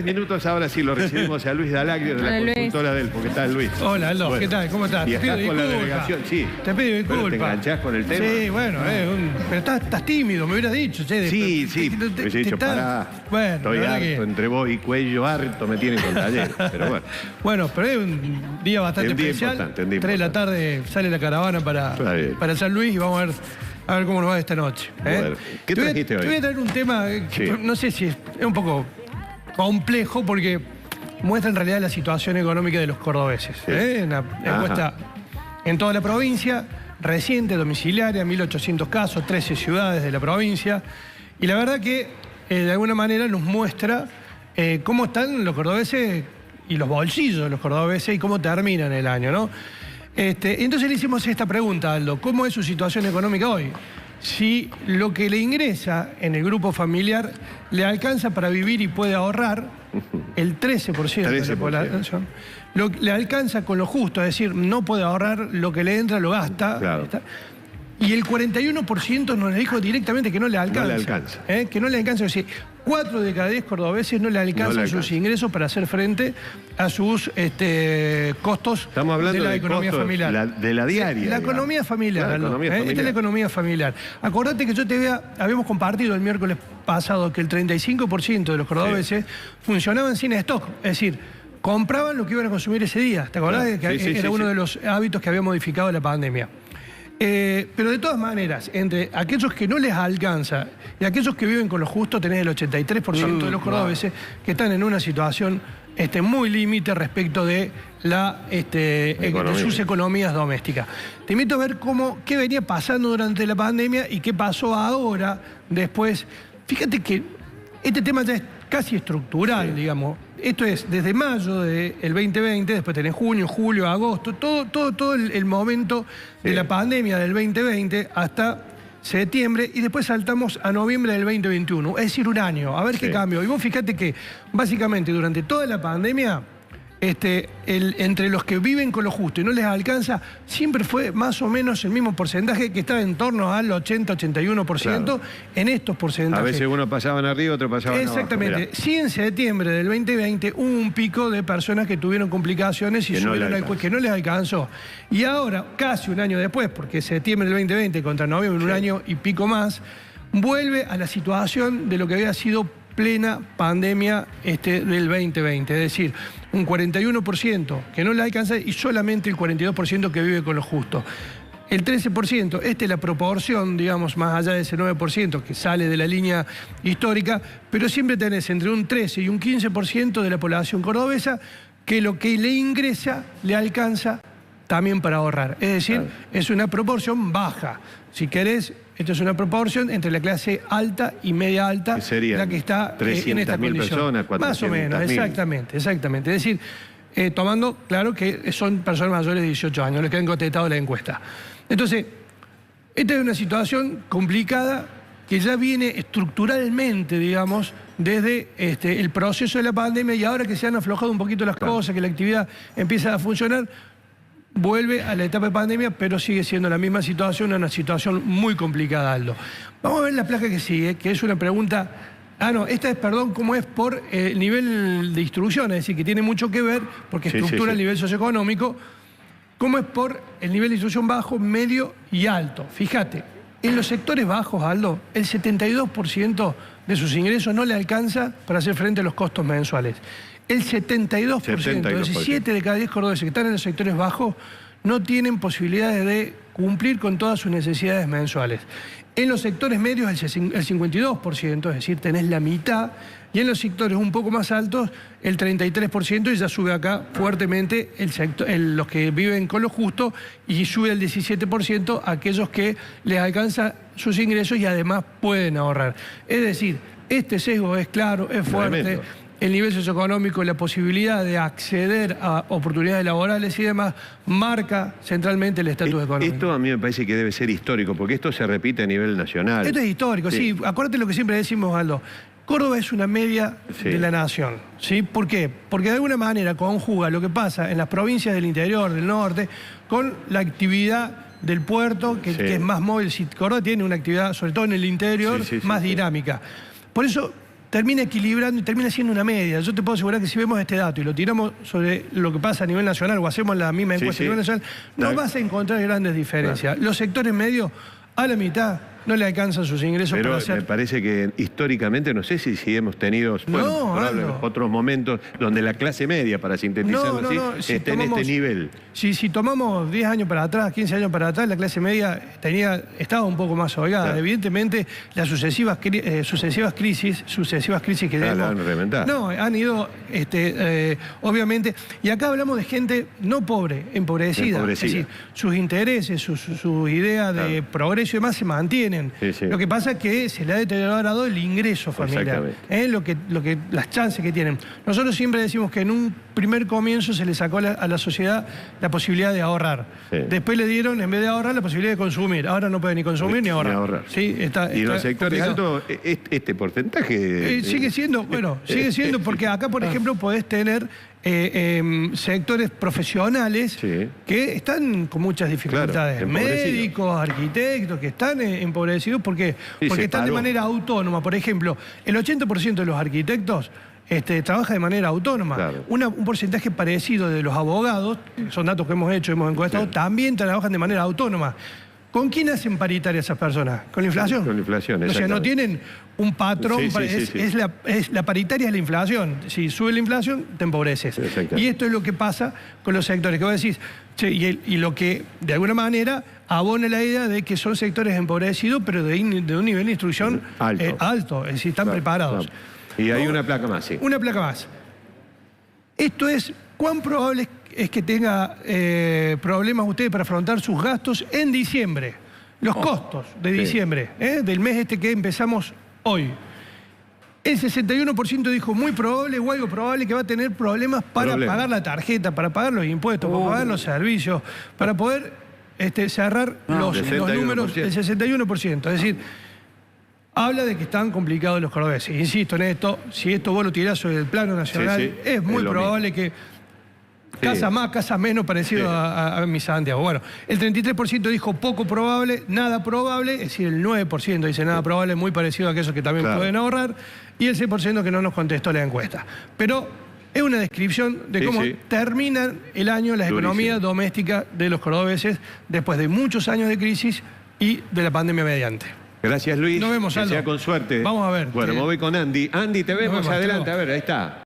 Minutos ahora sí lo recibimos a Luis Dalagrio de la consultora Delfo. ¿Qué tal, Luis? Hola, Aldo. Bueno, ¿qué tal? ¿Cómo estás? Y estás con la delegación, sí. Te pido disculpas. ¿Pero te enganchás con el tema? Sí, bueno, pero estás tímido, me hubieras dicho. Che, sí, me hubiese dicho, pará. Bueno, estoy harto, entre vos y Cuello, harto me tienen con taller, pero bueno. Bueno, pero es un día bastante especial. 3 de la tarde sale la caravana para San Luis y vamos a ver cómo nos va esta noche. Bueno, ¿qué trajiste hoy? Te voy a traer un tema que no sé si es un poco complejo porque muestra en realidad la situación económica de los cordobeses. Una encuesta en toda la provincia, reciente, domiciliaria, 1.800 casos, 13 ciudades de la provincia. Y la verdad que de alguna manera nos muestra cómo están los cordobeses y los bolsillos de los cordobeses y cómo terminan el año, ¿no? Entonces le hicimos esta pregunta, Aldo: ¿cómo es su situación económica hoy? Si lo que le ingresa en el grupo familiar le alcanza para vivir y puede ahorrar, el 13% de la población le alcanza con lo justo, es decir, no puede ahorrar, lo que le entra lo gasta. Claro. Y el 41% nos dijo directamente que no le alcanza. No le alcanza. Que no le alcanza. Es decir, 4 de cada 10 cordobeses no le alcanzan sus ingresos para hacer frente a sus costos. Estamos hablando de la economía familiar. De la diaria. La economía familiar. Esta es la economía familiar. Acordate que yo habíamos compartido el miércoles pasado que el 35% de los cordobeses funcionaban sin stock. Es decir, compraban lo que iban a consumir ese día. ¿Te acordás? Que era uno de los hábitos que había modificado la pandemia. Pero de todas maneras, entre aquellos que no les alcanza y aquellos que viven con lo justo, tenés el 83% de los cordobeses que están en una situación muy límite respecto de sus economías domésticas. Te invito a ver qué venía pasando durante la pandemia y qué pasó ahora, después. Fíjate que este tema ya es casi estructural, digamos. Esto es desde mayo del 2020, después tenés junio, julio, agosto, todo el momento de la pandemia del 2020 hasta septiembre, y después saltamos a noviembre del 2021, es decir, un año, a ver qué cambió. Y vos fíjate que básicamente durante toda la pandemia, entre los que viven con lo justo y no les alcanza, siempre fue más o menos el mismo porcentaje, que estaba en torno al 80-81% en estos porcentajes. A veces uno pasaban arriba, otro pasaban abajo. Exactamente. Sí, en septiembre del 2020 hubo un pico de personas que tuvieron complicaciones y que no les alcanzó. Y ahora, casi un año después, porque septiembre del 2020 contra noviembre, un año y pico más, vuelve a la situación de lo que había sido plena pandemia del 2020, es decir, un 41% que no le alcanza y solamente el 42% que vive con lo justo. El 13%, esta es la proporción, digamos, más allá de ese 9% que sale de la línea histórica, pero siempre tenés entre un 13 y un 15% de la población cordobesa que lo que le ingresa le alcanza también para ahorrar. Es decir, es una proporción baja. Si querés, esto es una proporción entre la clase alta y media alta, la que está en esta condición. Personas, más o menos, exactamente. Es decir, tomando claro que son personas mayores de 18 años, los que han contestado la encuesta. Entonces, esta es una situación complicada que ya viene estructuralmente, digamos, desde el proceso de la pandemia, y ahora que se han aflojado un poquito las cosas, que la actividad empieza a funcionar, vuelve a la etapa de pandemia, pero sigue siendo la misma situación, una situación muy complicada, Aldo. Vamos a ver la placa que sigue, que es una pregunta. Esta es, ¿cómo es por el nivel de distribución? Es decir, que tiene mucho que ver, porque estructura el nivel socioeconómico. ¿Cómo es por el nivel de distribución bajo, medio y alto? Fíjate, en los sectores bajos, Aldo, el 72% de sus ingresos no le alcanza para hacer frente a los costos mensuales. El 72%, es decir, 7 de cada 10 cordobeses que están en los sectores bajos no tienen posibilidades de cumplir con todas sus necesidades mensuales. En los sectores medios el 52%, es decir, tenés la mitad, y en los sectores un poco más altos el 33%, y ya sube acá fuertemente los que viven con lo justo, y sube el 17% aquellos que les alcanza sus ingresos y además pueden ahorrar. Es decir, este sesgo es claro, es fuerte. Tremendo. El nivel socioeconómico, la posibilidad de acceder a oportunidades laborales y demás, marca centralmente el estatus económico. Esto a mí me parece que debe ser histórico, porque esto se repite a nivel nacional. Esto es histórico, sí. Acuérdate lo que siempre decimos, Aldo. Córdoba es una media de la nación, ¿sí? ¿Por qué? Porque de alguna manera conjuga lo que pasa en las provincias del interior, del norte, con la actividad del puerto, que es más móvil. Si Córdoba tiene una actividad, sobre todo en el interior, más dinámica. Por eso termina equilibrando y termina siendo una media. Yo te puedo asegurar que si vemos este dato y lo tiramos sobre lo que pasa a nivel nacional o hacemos la misma encuesta a nivel nacional, no vas a encontrar grandes diferencias. Los sectores medios, a la mitad, no le alcanzan sus ingresos para hacer... Pero me parece que históricamente, no sé si hemos tenido otros momentos donde la clase media, para sintetizarlo así, está en este nivel. Si tomamos 10 años para atrás, 15 años para atrás, la clase media estaba un poco más holgada. Claro. Evidentemente, las sucesivas crisis que tenemos... han ido, obviamente... Y acá hablamos de gente no pobre, empobrecida. Es decir, sus intereses, su idea de progreso y demás se mantienen. Lo que pasa es que se le ha deteriorado el ingreso familiar, las chances que tienen. Nosotros siempre decimos que en un primer comienzo se le sacó a la sociedad la posibilidad de ahorrar. Después le dieron, en vez de ahorrar, la posibilidad de consumir. Ahora no puede ni consumir ni ahorrar. Y en los sectores altos, este porcentaje... sigue siendo, sigue siendo, porque acá, por ejemplo, podés tener sectores profesionales que están con muchas dificultades. Médicos, arquitectos, que están empobrecidos porque están de manera autónoma. Por ejemplo, el 80% de los arquitectos trabaja de manera autónoma. Un porcentaje parecido de los abogados, son datos que hemos hecho, hemos encuestado, también trabajan de manera autónoma. ¿Con quién hacen paritaria esas personas? ¿Con la inflación? Con la inflación, o sea, no tienen un patrón, la paritaria es la inflación. Si sube la inflación, te empobreces. Y esto es lo que pasa con los sectores que vos decís, y lo que de alguna manera abona la idea de que son sectores empobrecidos, pero de un nivel de instrucción alto, es decir, están preparados. Y hay una placa más, Una placa más. Esto es, ¿cuán probable es que tenga problemas usted para afrontar sus gastos en diciembre? Los costos de diciembre, del mes que empezamos hoy. El 61% dijo muy probable o algo probable que va a tener problemas para pagar la tarjeta, para pagar los impuestos, para pagar los servicios, para poder cerrar los números del 61%. Es decir, habla de que están complicados los cordobeses. Insisto en esto, si esto vos lo tirás sobre el plano nacional, es muy probable que casa más, casa menos parecido a mi Santiago. Bueno, el 33% dijo poco probable, nada probable, es decir, el 9% dice nada probable, muy parecido a aquellos que también pueden ahorrar, y el 6% que no nos contestó la encuesta. Pero es una descripción de cómo terminan el año las economías domésticas de los cordobeses después de muchos años de crisis y de la pandemia mediante. Gracias, Luis. Nos vemos, Aldo. Que sea con suerte. Vamos a ver. Bueno, me voy con Andy. Andy, te vemos adelante. A ver, ahí está.